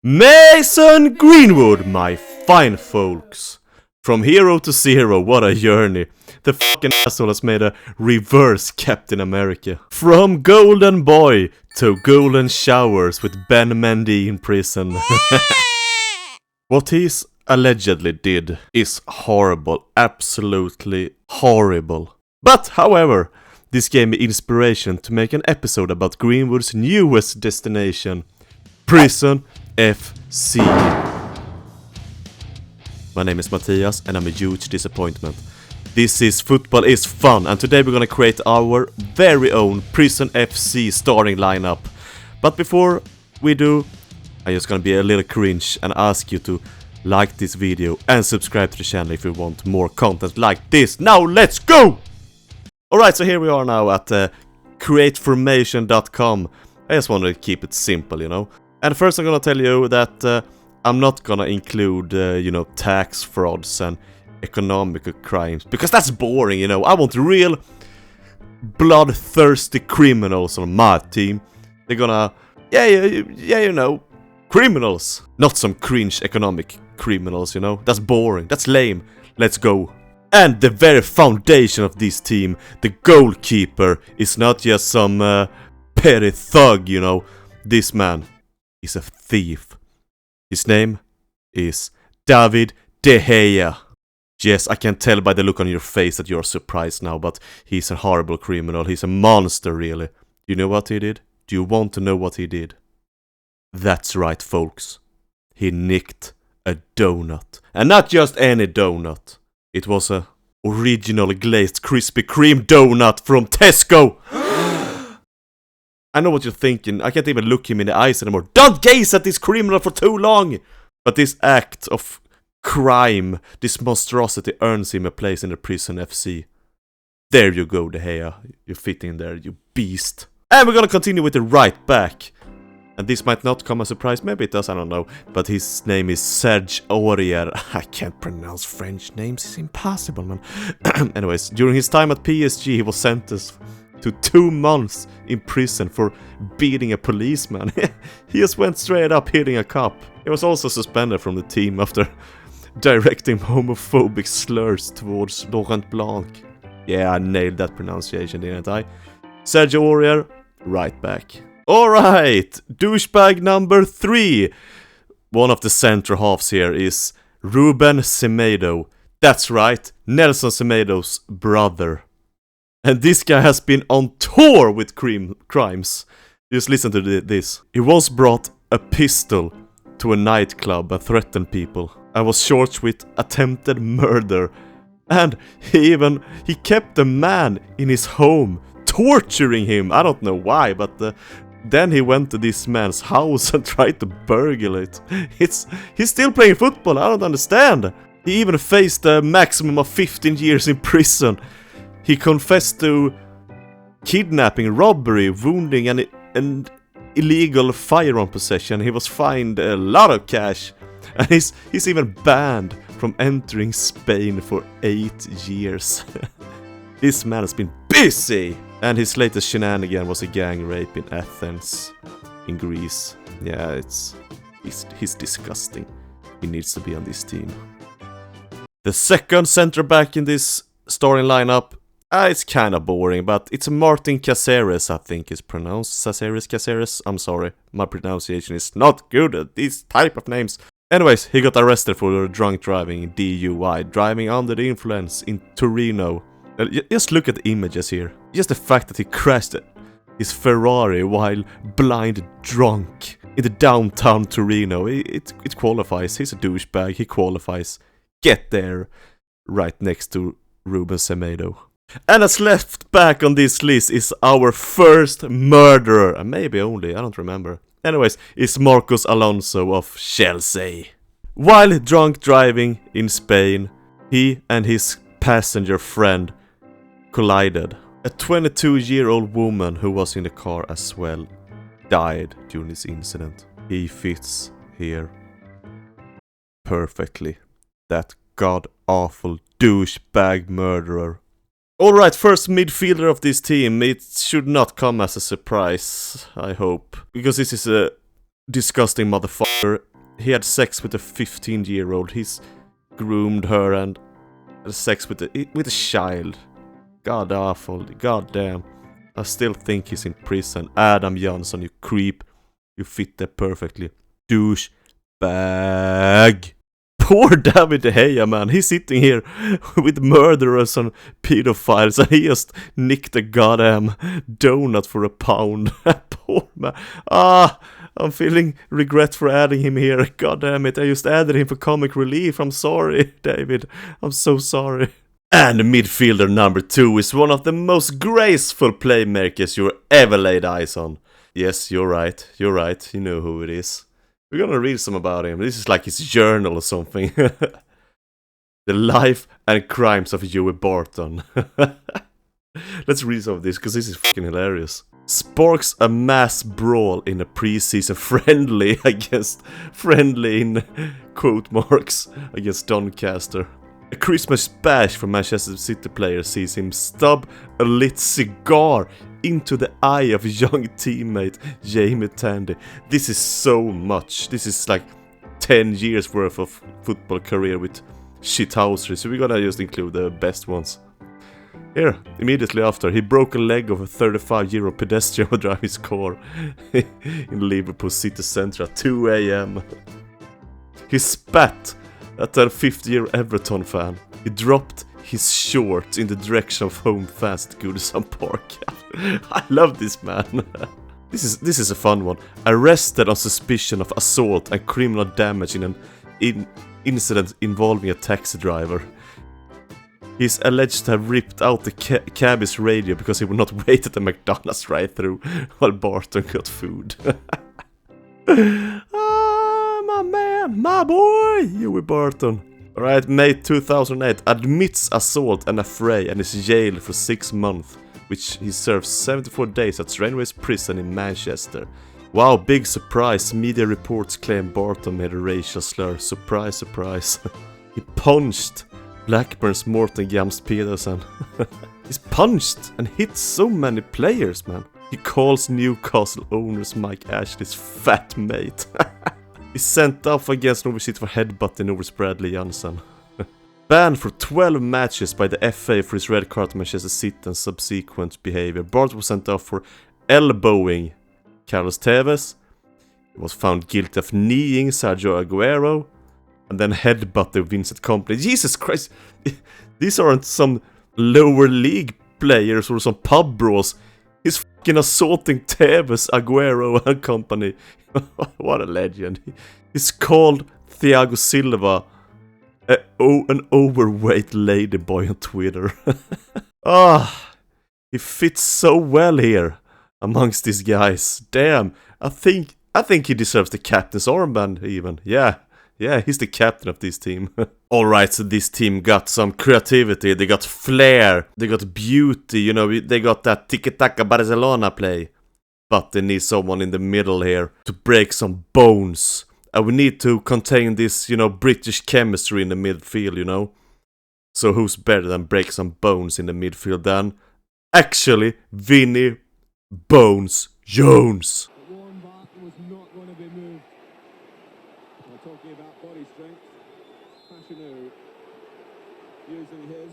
Mason Greenwood, my fine folks. From hero to zero, what a journey. The fucking asshole has made a reverse Captain America. From golden boy to golden showers with Ben Mendy in prison. What he's allegedly did is horrible, absolutely horrible. But, however, this gave me inspiration to make an episode about Greenwood's newest destination, Prison FC. My name is Matthias and I'm a huge disappointment. This is Football is Fun, and today we're gonna create our very own Prison FC starting lineup. But before we do, I'm just gonna be a little cringe and ask you to like this video and subscribe to the channel if you want more content like this. Now let's go! Alright, so here we are now at createformation.com. I just wanted to keep it simple, you know. And first I'm gonna tell you that I'm not gonna include, tax frauds and economical crimes, because that's boring, you know. I want real bloodthirsty criminals on my team. They're gonna, criminals. Not some cringe economic criminals, you know. That's boring, that's lame. Let's go. And the very foundation of this team, the goalkeeper, is not just some petty thug, you know. This man is a thief. His name is David De Gea. Yes, I can tell by the look on your face that you're surprised now, but he's a horrible criminal. He's a monster, really. Do you know what he did? Do you want to know what he did? That's right, folks. He nicked a donut. And not just any donut. It was a original glazed Krispy Kreme donut from Tesco. I know what you're thinking. I can't even look him in the eyes anymore. Don't gaze at this criminal for too long! But this act of crime, this monstrosity, earns him a place in the Prison FC. There you go, De Gea. You fit in there, you beast. And we're gonna continue with the right back. And this might not come as a surprise, maybe it does, I don't know. But his name is Serge Aurier. I can't pronounce French names, it's impossible, man. Anyways, during his time at PSG, he was sentenced to 2 months in prison for beating a policeman. He just went straight up hitting a cop. He was also suspended from the team after directing homophobic slurs towards Laurent Blanc. Yeah, I nailed that pronunciation, didn't I? Sergio Aurier, right back. Alright, douchebag number 3. One of the center halves here is Ruben Semedo. That's right, Nelson Semedo's brother. And this guy has been on tour with crimes. Just listen to this. He once brought a pistol to a nightclub and threatened people. And was charged with attempted murder. And he kept a man in his home, torturing him. I don't know why, but then he went to this man's house and tried to burgle it. He's still playing football, I don't understand. He even faced a maximum of 15 years in prison. He confessed to kidnapping, robbery, wounding, and illegal firearm possession. He was fined a lot of cash. And he's even banned from entering Spain for 8 years. This man has been busy! And his latest shenanigan was a gang rape in Athens, in Greece. Yeah, he's disgusting. He needs to be on this team. The second center back in this starting lineup, it's kinda boring, but it's Martin Caceres, I think it's pronounced. Caceres, I'm sorry. My pronunciation is not good at these type of names. Anyways, he got arrested for drunk driving, DUI, driving under the influence in Torino. Just look at the images here. Just the fact that he crashed his Ferrari while blind drunk in the downtown Torino. It qualifies. He's a douchebag. He qualifies. Get there. Right next to Ruben Semedo. And as left back on this list is our first murderer. And maybe only, I don't remember. Anyways, it's Marcos Alonso of Chelsea. While drunk driving in Spain, he and his passenger friend collided. A 22-year-old woman who was in the car as well died during this incident. He fits here perfectly. That god-awful douchebag murderer. Alright, first midfielder of this team. It should not come as a surprise, I hope. Because this is a disgusting motherfucker. he had sex with a 15-year-old. He's groomed her and had sex with a child. God awful. God damn. I still think he's in prison. Adam Johnson, you creep. You fit there perfectly. Douche bag. Poor David De Gea, man. He's sitting here with murderers and pedophiles and he just nicked a goddamn donut for £1. Poor man. I'm feeling regret for adding him here. God damn it. I just added him for comic relief. I'm sorry, David. I'm so sorry. And midfielder number 2 is one of the most graceful playmakers you ever laid eyes on. Yes, you're right. You're right. You know who it is. We're gonna read some about him. This is like his journal or something. The life and crimes of Joey Barton. Let's read some of this, because this is fucking hilarious. Sparks a mass brawl in a preseason friendly in quote marks, against Doncaster. A Christmas bash from Manchester City player sees him stub a lit cigar into the eye of a young teammate, Jamie Tandy. This is so much. This is like 10 years worth of football career with shithousery, so we're gonna just include the best ones. Here, immediately after, he broke a leg of a 35-year-old pedestrian while driving his car in Liverpool city centre at 2 a.m. He spat at a 50-year Everton fan. He dropped his shorts in the direction of home fans at Goodison Park. I love this man. This is a fun one. Arrested on suspicion of assault and criminal damage in an incident involving a taxi driver. He's alleged to have ripped out the cabbie's radio because he would not wait at the McDonald's drive-thru while Barton got food. My man, my boy, Joey Barton. Alright, May 2008, admits assault and affray and is jailed for 6 months, which he serves 74 days at Stranways prison in Manchester. Wow, big surprise. Media reports claim Barton made a racial slur. Surprise, surprise. He punched Blackburn's Morten Gams Pedersen. He's punched and hit so many players, man. He calls Newcastle owners Mike Ashley's fat mate. He's sent off against Norwich City for headbutting over Bradley Johnson. Banned for 12 matches by the FA for his red card to Manchester City and subsequent behavior. Barton was sent off for elbowing Carlos Tevez. He was found guilty of kneeing Sergio Aguero. And then headbutted Vincent Kompany. Jesus Christ! These aren't some lower league players or some pub bros. He's fucking assaulting Tevez, Aguero and company. What a legend. He's called Thiago Silva an overweight ladyboy on Twitter. He fits so well here amongst these guys. Damn, I think he deserves the captain's armband even. Yeah, he's the captain of this team. Alright, so this team got some creativity, they got flair, they got beauty, you know, they got that tiki-taka Barcelona play. But they need someone in the middle here to break some bones. And we need to contain this, you know, British chemistry in the midfield, you know. So who's better than break some bones in the midfield than actually Vinnie Bones Jones? Barton was not going to be moved. We're talking about body strength. Fashanu using his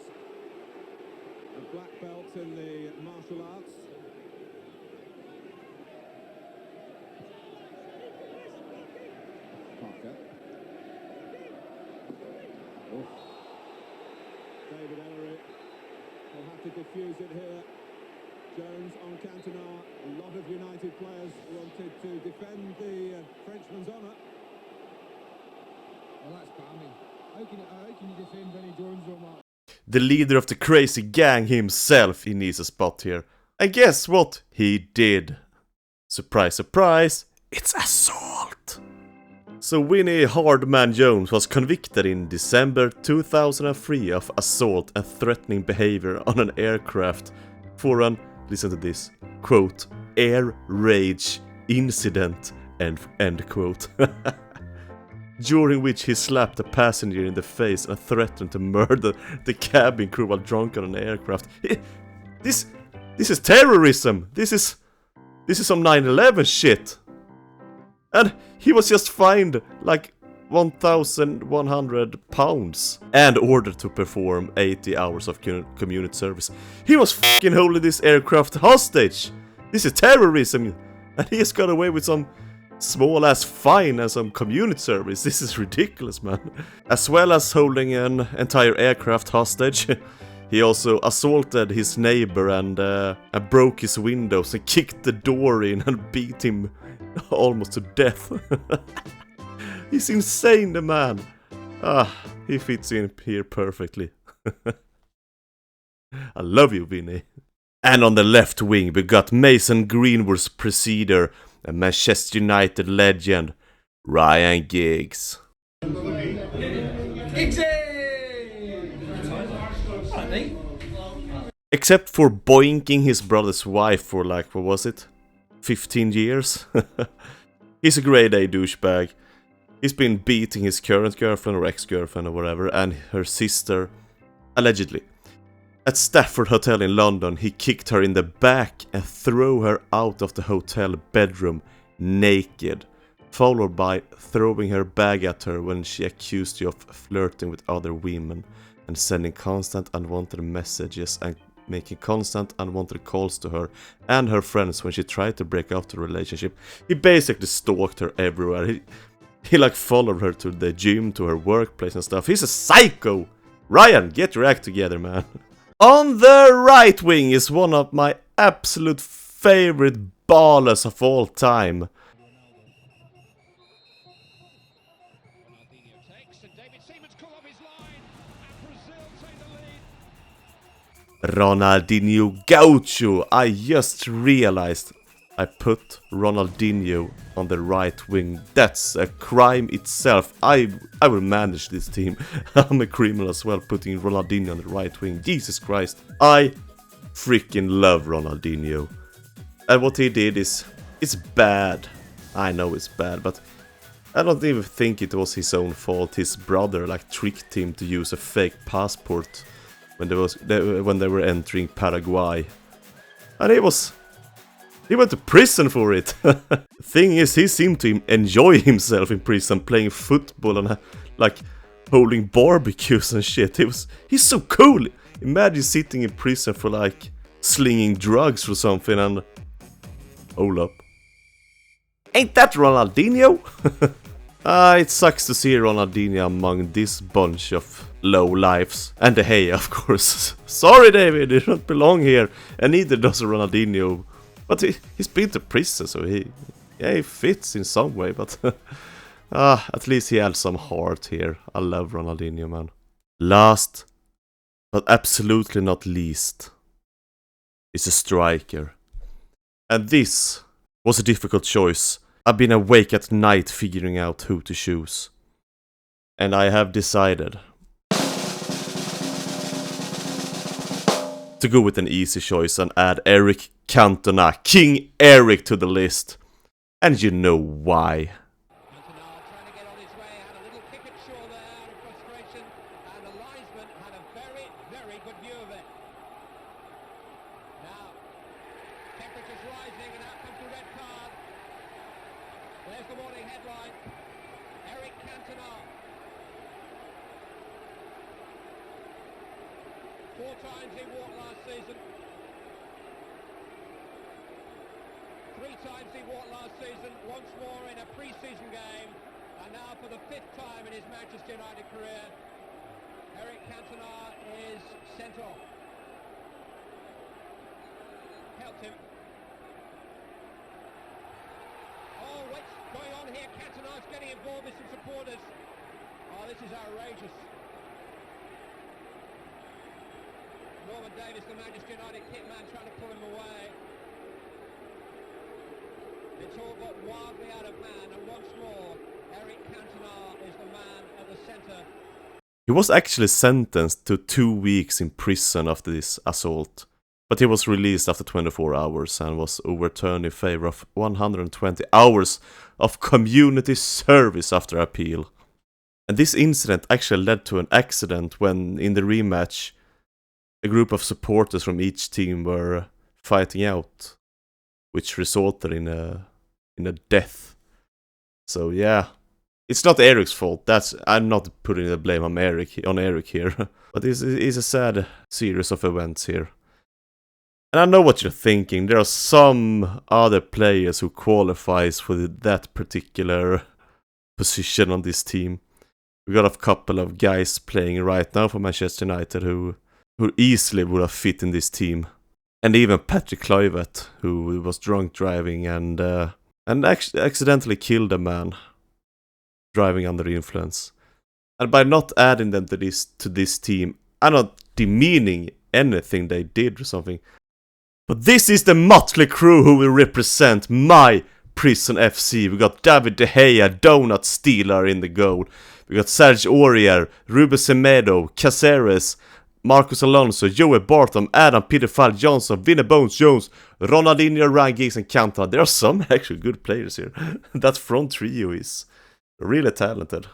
black belt in the martial arts. Parker. David Ellery will have to diffuse it here. Jones on Cantona. A lot of United players wanted to defend the Frenchman's honour. Well, that's balmy. How can you defend Vinnie Jones so much? The leader of the crazy gang himself, he needs a spot here. And guess what? He did. Surprise, surprise, it's assault. So Vinnie Hardman Jones was convicted in December 2003 of assault and threatening behavior on an aircraft for an, listen to this, quote, air rage incident, end quote. During which he slapped a passenger in the face and threatened to murder the cabin crew while drunk on an aircraft. This is terrorism. This is some 9/11 shit. And he was just fined like 1,100 pounds and ordered to perform 80 hours of community service. He was fucking holding this aircraft hostage! This is terrorism! And he has got away with some small ass fine and some community service. This is ridiculous, man. As well as holding an entire aircraft hostage, he also assaulted his neighbor and broke his windows and kicked the door in and beat him almost to death. He's insane, the man. He fits in here perfectly. I love you, Vinny. And on the left wing we got Mason Greenwood's preceder, a Manchester United legend, Ryan Giggs. Except for boinking his brother's wife for like, what was it? 15 years? He's a grade A douchebag. He's been beating his current girlfriend or ex-girlfriend or whatever and her sister, allegedly. At Stafford Hotel in London, he kicked her in the back and threw her out of the hotel bedroom naked, followed by throwing her bag at her when she accused you of flirting with other women and sending constant unwanted messages and making constant unwanted calls to her and her friends when she tried to break up the relationship. He basically stalked her everywhere. He like followed her to the gym, to her workplace and stuff. He's a psycho! Ryan, get your act together, man. On the right wing is one of my absolute favorite ballers of all time. Ronaldinho Gaucho. I just realized I put Ronaldinho on the right wing. That's a crime itself. I will manage this team. I'm a criminal as well, putting Ronaldinho on the right wing. Jesus Christ. I freaking love Ronaldinho. And what he did is, it's bad. I know it's bad, but I don't even think it was his own fault. His brother like tricked him to use a fake passport when they were entering Paraguay. And he went to prison for it. Thing is, he seemed to enjoy himself in prison, playing football and like holding barbecues and shit. He's so cool. Imagine sitting in prison for like slinging drugs or something and hold up. Ain't that Ronaldinho? It sucks to see Ronaldinho among this bunch of low lives. And De Gea, of course. Sorry, David, you don't belong here. And neither does Ronaldinho. But he's been to prison, so he fits in some way, but at least he had some heart here. I love Ronaldinho, man. Last, but absolutely not least, is a striker. And this was a difficult choice. I've been awake at night figuring out who to choose. And I have decided to go with an easy choice and add Eric Cantona, King Eric, to the list. And you know why. The Manchester United kitman trying to pull him away. It's all got wildly out of hand, and once more, Eric Cantona is the man at the centre. He was actually sentenced to 2 weeks in prison after this assault, but he was released after 24 hours and was overturned in favor of 120 hours of community service after appeal. And this incident actually led to an accident when, in the rematch, a group of supporters from each team were fighting out, which resulted in a death. So yeah, It's not Eric's fault. I'm not putting the blame on Eric here. But it's a sad series of events here. And I know what you're thinking. There are some other players who qualifies for that particular position on this team. We got a couple of guys playing right now for Manchester United who easily would have fit in this team. And even Patrick Kluivert, who was drunk driving and accidentally killed a man driving under influence. And by not adding them to this team, I'm not demeaning anything they did or something. But this is the motley crew who will represent my Prison FC. We got David De Gea, Donut Steeler in the goal. We got Serge Aurier, Ruben Semedo, Caceres, Marcus Alonso, Joey Barton, Adam Peter Fall Johnson, Vinnie Jones, Ronaldinho, Ryan Giggs and Cantona. There are some actually good players here. That front trio is really talented.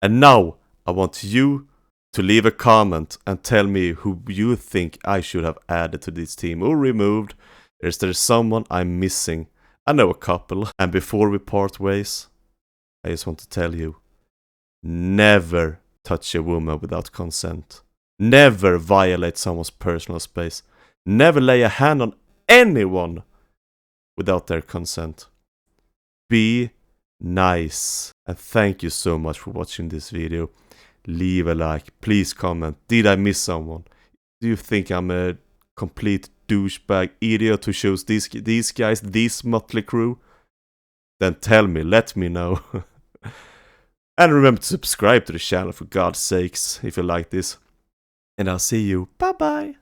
And now I want you to leave a comment and tell me who you think I should have added to this team or removed. Is there someone I'm missing? I know a couple. And before we part ways, I just want to tell you, never touch a woman without consent. Never violate someone's personal space. Never lay a hand on anyone without their consent. Be nice. And thank you so much for watching this video. Leave a like. Please comment. Did I miss someone? Do you think I'm a complete douchebag idiot who chose these guys, this motley crew? Then tell me. Let me know. And remember to subscribe to the channel for God's sakes if you like this. And I'll see you. Bye bye.